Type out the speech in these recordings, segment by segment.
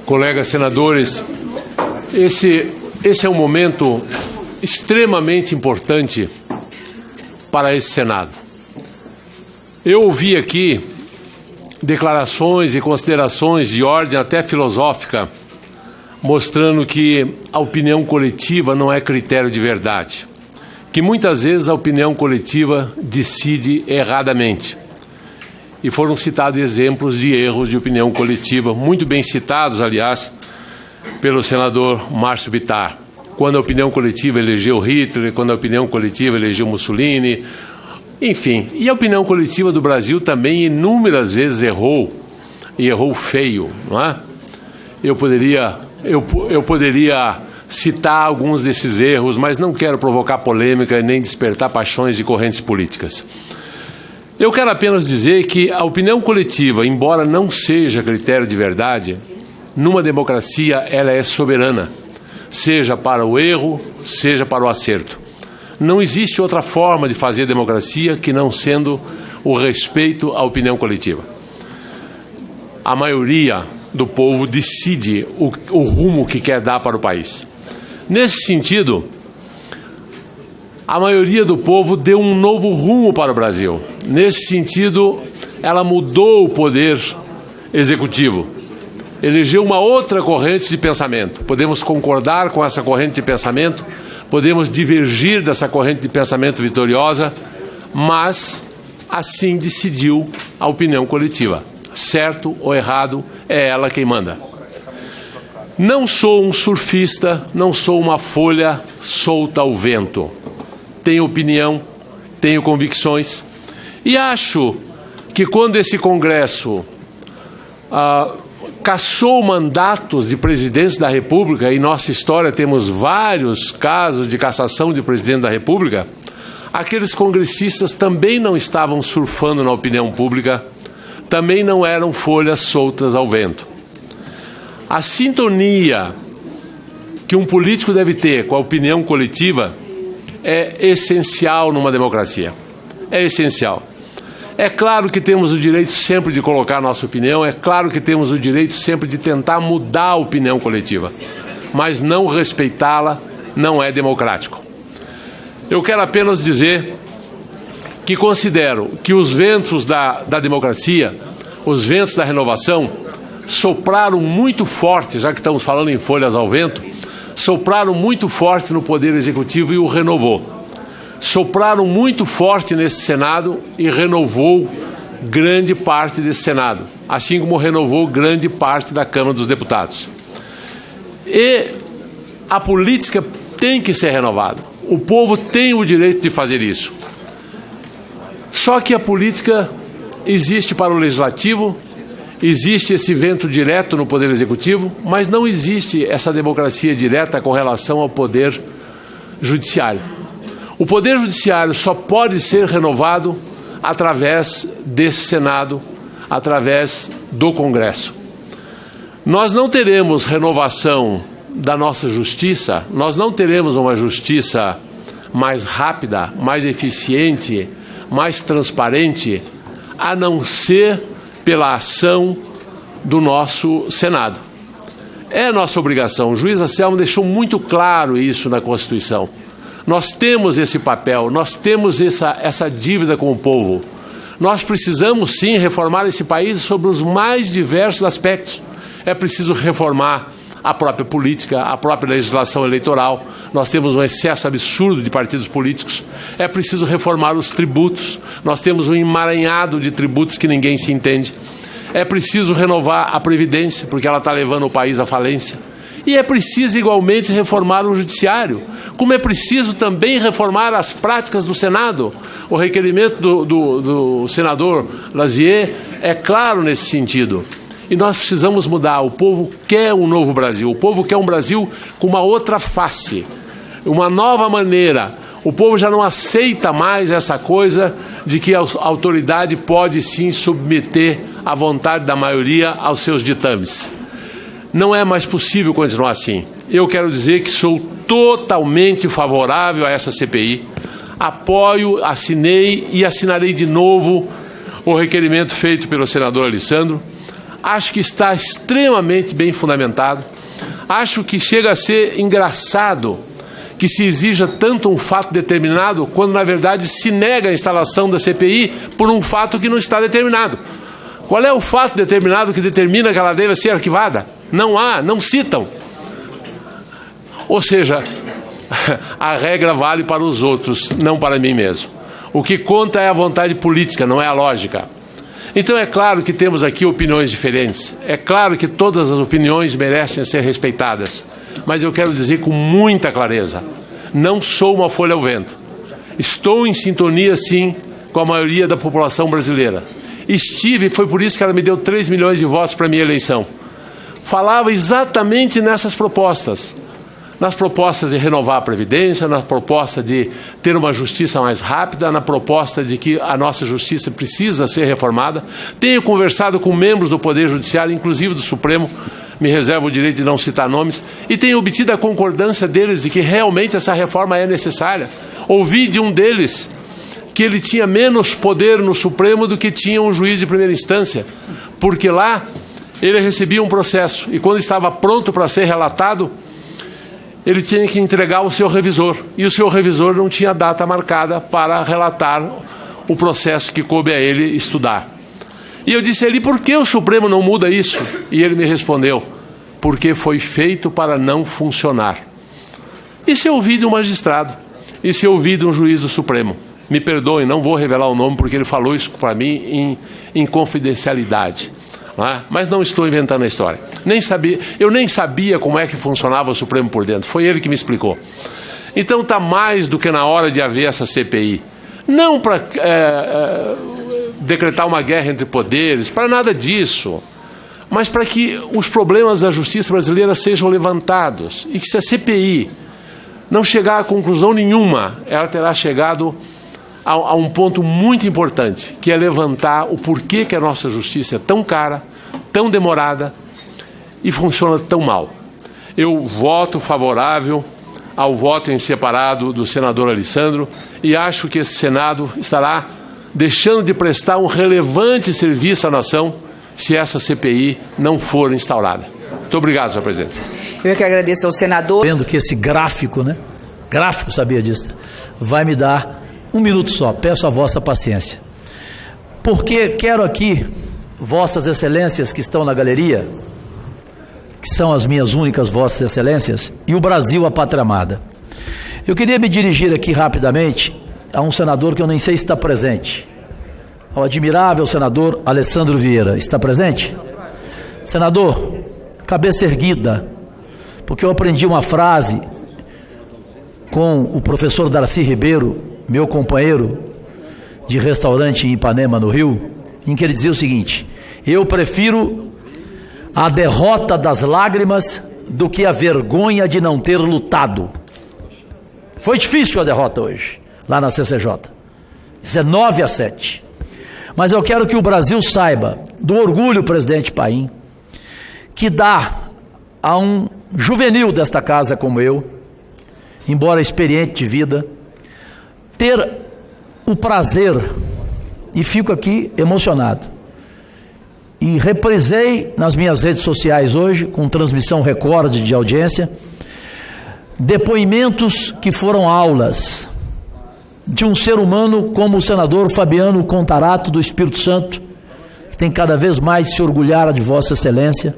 colegas senadores, esse é um momento extremamente importante para esse Senado. Eu ouvi aqui declarações e considerações de ordem até filosófica, mostrando que a opinião coletiva não é critério de verdade, que muitas vezes a opinião coletiva decide erradamente. E foram citados exemplos de erros de opinião coletiva, muito bem citados, aliás, pelo senador Márcio Bittar, quando a opinião coletiva elegeu Hitler, quando a opinião coletiva elegeu Mussolini, enfim. E a opinião coletiva do Brasil também inúmeras vezes errou, e errou feio, não é? Eu poderia citar alguns desses erros, mas não quero provocar polêmica nem despertar paixões de correntes políticas. Eu quero apenas dizer que a opinião coletiva, embora não seja critério de verdade, numa democracia ela é soberana, seja para o erro, seja para o acerto. Não existe outra forma de fazer democracia que não sendo o respeito à opinião coletiva. A maioria do povo decide o rumo que quer dar para o país. Nesse sentido, a maioria do povo deu um novo rumo para o Brasil. Nesse sentido, ela mudou o poder executivo, elegeu uma outra corrente de pensamento. Podemos concordar com essa corrente de pensamento, podemos divergir dessa corrente de pensamento vitoriosa, mas assim decidiu a opinião coletiva. Certo ou errado, é ela quem manda. Não sou um surfista, não sou uma folha solta ao vento. Tenho opinião, tenho convicções e acho que quando esse Congresso cassou mandatos de presidentes da República, e em nossa história temos vários casos de cassação de presidente da República, aqueles congressistas também não estavam surfando na opinião pública, também não eram folhas soltas ao vento. A sintonia que um político deve ter com a opinião coletiva é essencial numa democracia. É essencial. É claro que temos o direito sempre de colocar a nossa opinião, é claro que temos o direito sempre de tentar mudar a opinião coletiva, mas não respeitá-la não é democrático. Eu quero apenas dizer que considero que os ventos da democracia, os ventos da renovação, sopraram muito forte, já que estamos falando em folhas ao vento, sopraram muito forte no Poder Executivo e o renovou. Sopraram muito forte nesse Senado e renovou grande parte desse Senado, assim como renovou grande parte da Câmara dos Deputados. E a política tem que ser renovada. O povo tem o direito de fazer isso. Só que a política existe para o Legislativo, existe esse vento direto no Poder Executivo, mas não existe essa democracia direta com relação ao Poder Judiciário. O Poder Judiciário só pode ser renovado através desse Senado, através do Congresso. Nós não teremos renovação da nossa justiça, nós não teremos uma justiça mais rápida, mais eficiente, mais transparente, a não ser pela ação do nosso Senado. É nossa obrigação. O juiz Anselmo deixou muito claro isso na Constituição. Nós temos esse papel, nós temos essa dívida com o povo. Nós precisamos, sim, reformar esse país sobre os mais diversos aspectos. É preciso reformar a própria política, a própria legislação eleitoral. Nós temos um excesso absurdo de partidos políticos. É preciso reformar os tributos. Nós temos um emaranhado de tributos que ninguém se entende. É preciso renovar a Previdência, porque ela está levando o país à falência. E é preciso igualmente reformar o Judiciário, como é preciso também reformar as práticas do Senado. O requerimento do senador Lazier é claro nesse sentido. E nós precisamos mudar. O povo quer um novo Brasil. O povo quer um Brasil com uma outra face, uma nova maneira. O povo já não aceita mais essa coisa de que a autoridade pode sim submeter a vontade da maioria aos seus ditames. Não é mais possível continuar assim. Eu quero dizer que sou totalmente favorável a essa CPI. Apoio, assinei e assinarei de novo o requerimento feito pelo senador Alessandro. acho que está extremamente bem fundamentado. Acho que chega a ser engraçado que se exija tanto um fato determinado, quando na verdade se nega a instalação da CPI por um fato que não está determinado. Qual é o fato determinado que determina que ela deve ser arquivada? Não há, não citam. Ou seja, a regra vale para os outros, não para mim mesmo. O que conta é a vontade política, não é a lógica. Então é claro que temos aqui opiniões diferentes. É claro que todas as opiniões merecem ser respeitadas. Mas eu quero dizer com muita clareza, não sou uma folha ao vento. Estou em sintonia, sim, com a maioria da população brasileira. Estive, e foi por isso que ela me deu 3 milhões de votos para a minha eleição. Falava exatamente nessas propostas. Nas propostas de renovar a Previdência, na proposta de ter uma justiça mais rápida, na proposta de que a nossa justiça precisa ser reformada. Tenho conversado com membros do Poder Judiciário, inclusive do Supremo, me reservo o direito de não citar nomes, e tenho obtido a concordância deles de que realmente essa reforma é necessária. Ouvi de um deles que ele tinha menos poder no Supremo do que tinha um juiz de primeira instância, porque lá ele recebia um processo e quando estava pronto para ser relatado, ele tinha que entregar ao seu revisor, e o seu revisor não tinha data marcada para relatar o processo que coube a ele estudar. E eu disse a ele, por que o Supremo não muda isso? E ele me respondeu, porque foi feito para não funcionar. Isso eu ouvi de um magistrado, isso eu ouvi de um juiz do Supremo. Me perdoem, não vou revelar o nome, porque ele falou isso para mim em confidencialidade. Mas não estou inventando a história. Eu nem sabia como é que funcionava o Supremo por dentro. Foi ele que me explicou. Então está mais do que na hora de haver essa CPI. Não para decretar uma guerra entre poderes, para nada disso. Mas para que os problemas da justiça brasileira sejam levantados. E que se a CPI não chegar a conclusão nenhuma, ela terá chegado a um ponto muito importante, que é levantar o porquê que a nossa justiça é tão cara, tão demorada e funciona tão mal. Eu voto favorável ao voto em separado do senador Alessandro e acho que esse Senado estará deixando de prestar um relevante serviço à nação se essa CPI não for instaurada. Muito obrigado, senhor presidente. Eu que agradeço ao senador. Vendo que esse gráfico, gráfico, sabia disso, vai me dar 1 minuto só, peço a vossa paciência. Porque quero aqui, vossas excelências que estão na galeria, que são as minhas únicas vossas excelências, e o Brasil, a pátria amada. Eu queria me dirigir aqui rapidamente a um senador que eu nem sei se está presente, ao admirável senador Alessandro Vieira. Está presente? Senador, cabeça erguida, porque eu aprendi uma frase com o professor Darcy Ribeiro, meu companheiro de restaurante em Ipanema, no Rio, em que ele dizia o seguinte: eu prefiro a derrota das lágrimas do que a vergonha de não ter lutado. Foi difícil a derrota hoje, lá na CCJ, 19-7. Mas eu quero que o Brasil saiba do orgulho, presidente Paim, que dá a um juvenil desta casa como eu, embora experiente de vida, ter o prazer, e fico aqui emocionado, e reprisei nas minhas redes sociais hoje, com transmissão recorde de audiência, depoimentos que foram aulas de um ser humano como o senador Fabiano Contarato do Espírito Santo, que tem cada vez mais se orgulhar de Vossa Excelência,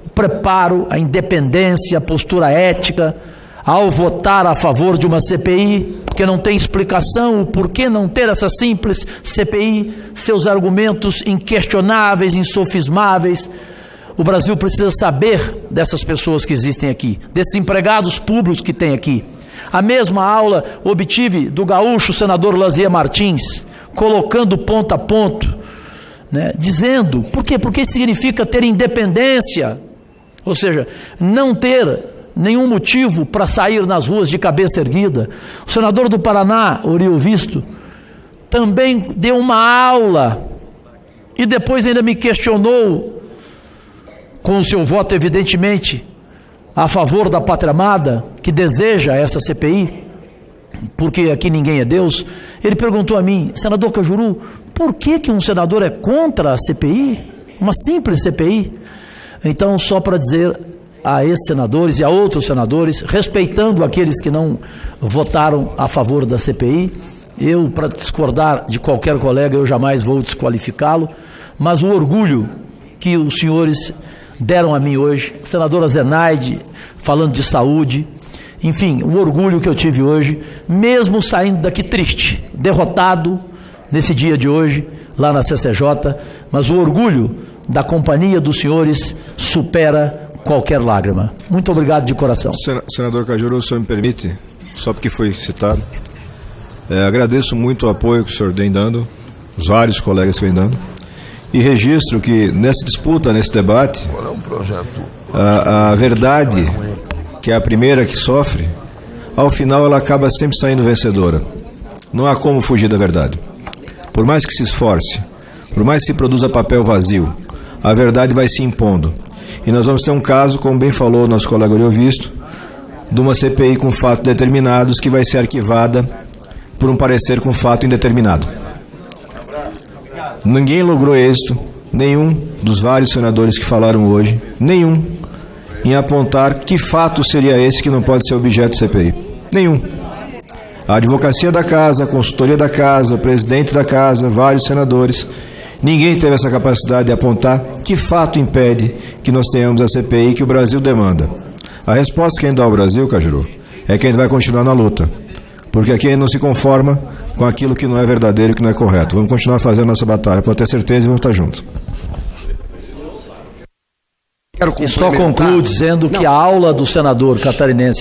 o preparo, a independência, a postura ética, ao votar a favor de uma CPI, porque não tem explicação o porquê não ter essa simples CPI, seus argumentos inquestionáveis, insofismáveis. O Brasil precisa saber dessas pessoas que existem aqui, desses empregados públicos que tem aqui. A mesma aula obtive do gaúcho senador Lazier Martins, colocando ponto a ponto, dizendo, por quê? Porque significa ter independência, ou seja, não ter nenhum motivo para sair nas ruas de cabeça erguida. O senador do Paraná, Orio Visto, também deu uma aula e depois ainda me questionou, com o seu voto evidentemente a favor da pátria amada, que deseja essa CPI, porque aqui ninguém é Deus. Ele perguntou a mim: senador Cajuru, por que um senador é contra a CPI? Uma simples CPI. Então, só para dizer a esses senadores e a outros senadores, respeitando aqueles que não votaram a favor da CPI, eu, para discordar de qualquer colega, eu jamais vou desqualificá-lo, mas o orgulho que os senhores deram a mim hoje, a senadora Zenaide falando de saúde, enfim, o orgulho que eu tive hoje, mesmo saindo daqui triste, derrotado nesse dia de hoje, lá na CCJ, mas o orgulho da companhia dos senhores supera qualquer lágrima. Muito obrigado de coração. Senador Cajuru, o senhor me permite, só porque foi citado, agradeço muito o apoio que o senhor vem dando, os vários colegas que vem dando, e registro que nessa disputa, nesse debate, a verdade, que é a primeira que sofre, ao final ela acaba sempre saindo vencedora. Não há como fugir da verdade. Por mais que se esforce, por mais que se produza papel vazio, a verdade vai se impondo. E nós vamos ter um caso, como bem falou o nosso colega Oriovisto, de uma CPI com fatos determinados que vai ser arquivada por um parecer com fato indeterminado. Ninguém logrou êxito, nenhum dos vários senadores que falaram hoje, nenhum, em apontar que fato seria esse que não pode ser objeto de CPI. Nenhum. A advocacia da casa, a consultoria da casa, o presidente da casa, vários senadores, ninguém teve essa capacidade de apontar que fato impede que nós tenhamos a CPI que o Brasil demanda. A resposta que a gente dá ao Brasil, Cajuru, é que a gente vai continuar na luta. Porque aqui a gente não se conforma com aquilo que não é verdadeiro e que não é correto. Vamos continuar fazendo a nossa batalha, pode ter certeza, e vamos estar juntos. E só concluo dizendo que a aula do senador catarinense